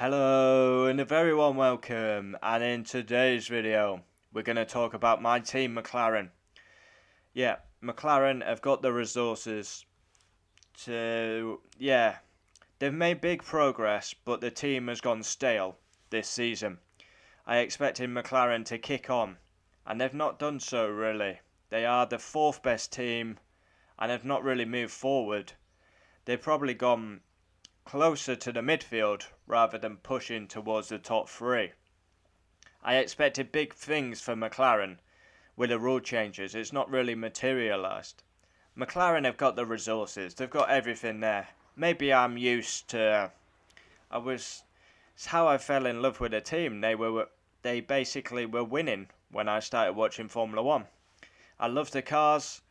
Hello and a very warm welcome, and in today's video we're going to talk about my team McLaren. Yeah, McLaren have got the resources to, they've made big progress, but the team has gone stale this season. I expected McLaren to kick on, and they've not done so really. They are the fourth best team and have not really moved forward. They've probably gone closer to the midfield rather than pushing towards the top three. I expected big things for McLaren with the rule changes. It's not really materialised. McLaren have got the resources. They've got everything there. Maybe I'm used to. It's how I fell in love with the team. They basically were winning when I started watching Formula One. I loved the cars.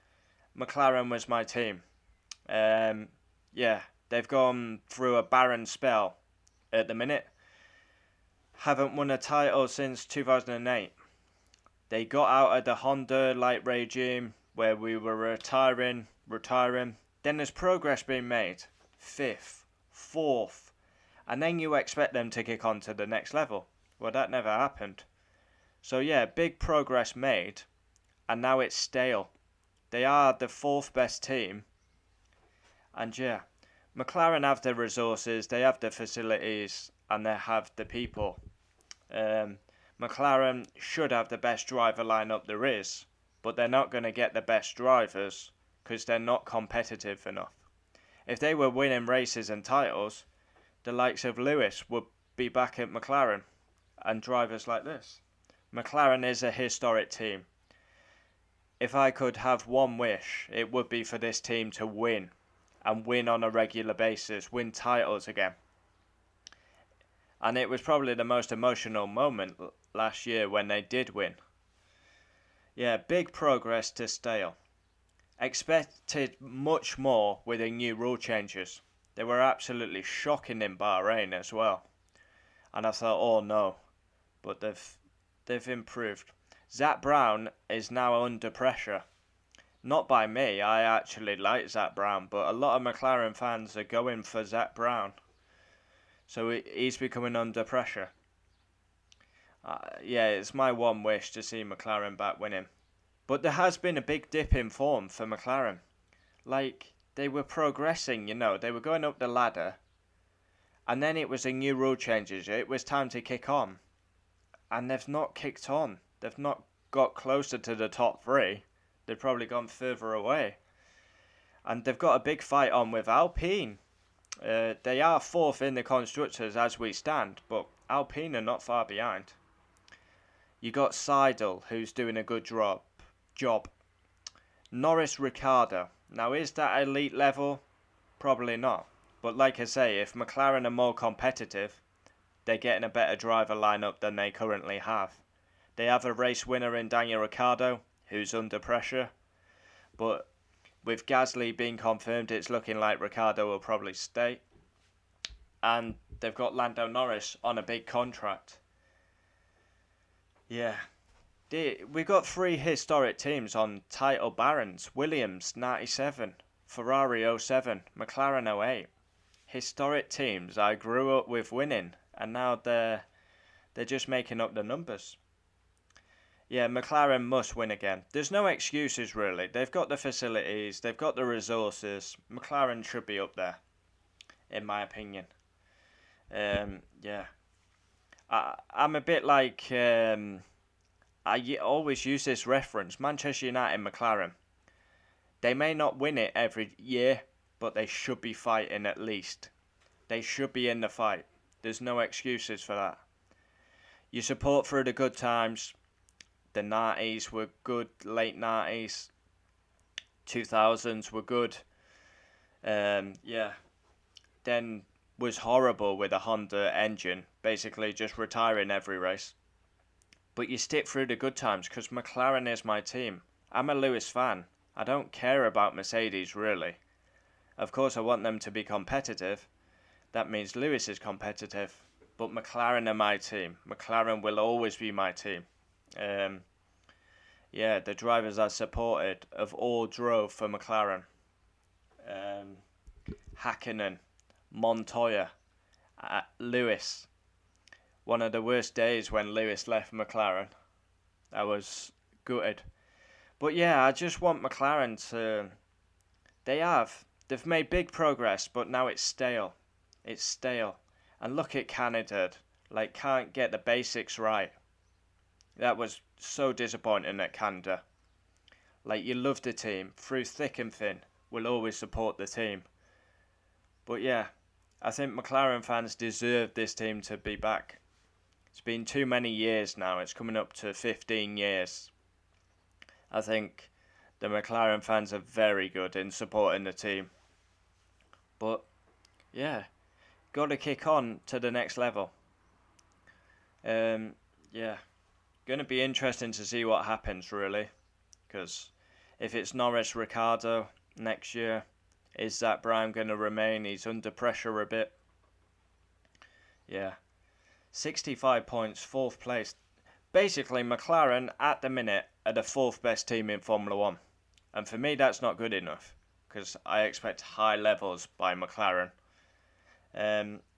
McLaren was my team. Yeah, they've gone through a barren spell at the minute. Haven't won a title since 2008. They got out of the Honda light regime where we were retiring. Then there's progress being made. Fifth, fourth. And then you expect them to kick on to the next level. Well, that never happened. So yeah, big progress made. And now it's stale. They are the fourth best team. And yeah, McLaren have the resources, they have the facilities, and they have the people. McLaren should have the best driver lineup there is, but they're not going to get the best drivers because they're not competitive enough. If they were winning races and titles, the likes of Lewis would be back at McLaren and drivers like this. McLaren is a historic team. If I could have one wish, it would be for this team to win and win on a regular basis, win titles again. And it was probably the most emotional moment last year when they did win. Yeah, big progress to stale. Expected much more with the new rule changes. They were absolutely shocking in Bahrain as well. And I thought, oh no, but they've improved. Zak Brown is now under pressure. Not by me, I actually like Zak Brown, but a lot of McLaren fans are going for Zak Brown. So he's becoming under pressure. Yeah, it's my one wish to see McLaren back winning. But there has been a big dip in form for McLaren. Like, they were progressing, they were going up the ladder. And then it was a new rule changes. It was time to kick on. And they've not kicked on. They've not got closer to the top three. They've probably gone further away. And they've got a big fight on with Alpine. They are fourth in the constructors as we stand, but Alpine are not far behind. You got Seidel, who's doing a good job. Norris Ricciardo. Now, is that elite level? Probably not. But like I say, if McLaren are more competitive, they're getting a better driver lineup than they currently have. They have a race winner in Daniel Ricciardo, who's under pressure. But with Gasly being confirmed, it's looking like Ricciardo will probably stay. And they've got Lando Norris on a big contract. Yeah. We've got three historic teams on title barons. Williams, 97. Ferrari, 07. McLaren, 08. Historic teams I grew up with winning. And now they're just making up the numbers. Yeah, McLaren must win again. There's no excuses, really. They've got the facilities. They've got the resources. McLaren should be up there, in my opinion. Yeah. I'm a bit like... I always use this reference. Manchester United, McLaren. They may not win it every year, but they should be fighting at least. They should be in the fight. There's no excuses for that. You support through the good times. The 90s were good, late 90s, 2000s were good. Yeah. Then was horrible with a Honda engine, basically just retiring every race. But you stick through the good times because McLaren is my team. I'm a Lewis fan. I don't care about Mercedes really. Of course I want them to be competitive. That means Lewis is competitive. But McLaren are my team. McLaren will always be my team. Yeah, the drivers I supported have all drove for McLaren. Hakkinen, Montoya, Lewis. one of the worst days when Lewis left McLaren. I was gutted. But yeah, I just want McLaren to... They've made big progress, but now it's stale. It's stale. And look at Canada. Like, can't get the basics right. That was so disappointing at Canada. Like, you love the team. Through thick and thin. We'll always support the team. But yeah, I think McLaren fans deserve this team to be back. It's been too many years now. It's coming up to 15 years. I think the McLaren fans are very good in supporting the team. But yeah, got to kick on to the next level. Yeah, going to be interesting to see what happens really, because if it's Norris Ricciardo next year, is Zach Brown going to remain? He's under pressure a bit. Yeah, 65 points, 4th place. Basically, McLaren at the minute are the 4th best team in Formula 1. And for me, that's not good enough, because I expect high levels by McLaren.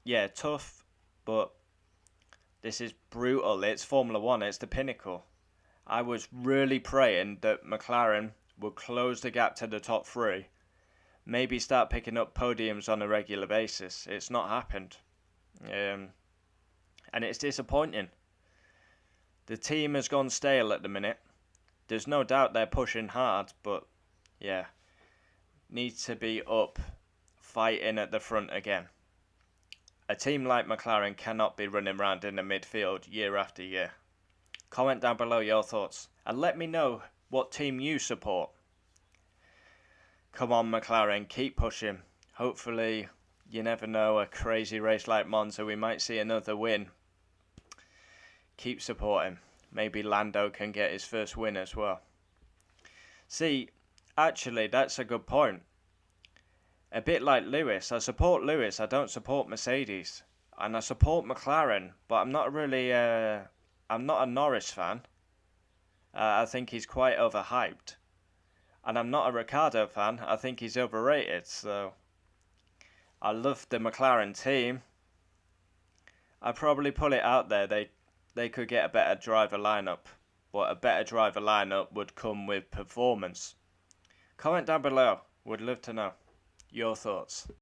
Yeah, tough, but this is brutal. It's Formula 1, it's the pinnacle. I was really praying that McLaren would close the gap to the top 3. Maybe start picking up podiums on a regular basis. It's not happened. And it's disappointing. The team has gone stale at the minute. There's no doubt they're pushing hard, but yeah, needs to be up, fighting at the front again. A team like McLaren cannot be running around in the midfield year after year. Comment down below your thoughts and let me know what team you support. Come on McLaren, keep pushing. Hopefully, you never know, a crazy race like Monza, we might see another win. Keep supporting. Maybe Lando can get his first win as well. See, actually, that's a good point. A bit like Lewis. I support Lewis. I don't support Mercedes. And I support McLaren. But I'm not really... I'm not a Norris fan. I think he's quite overhyped. And I'm not a Ricciardo fan. I think he's overrated. So, I love the McLaren team. I probably put it out there. They could get a better driver lineup, but a better driver lineup would come with performance. Comment down below, would love to know your thoughts.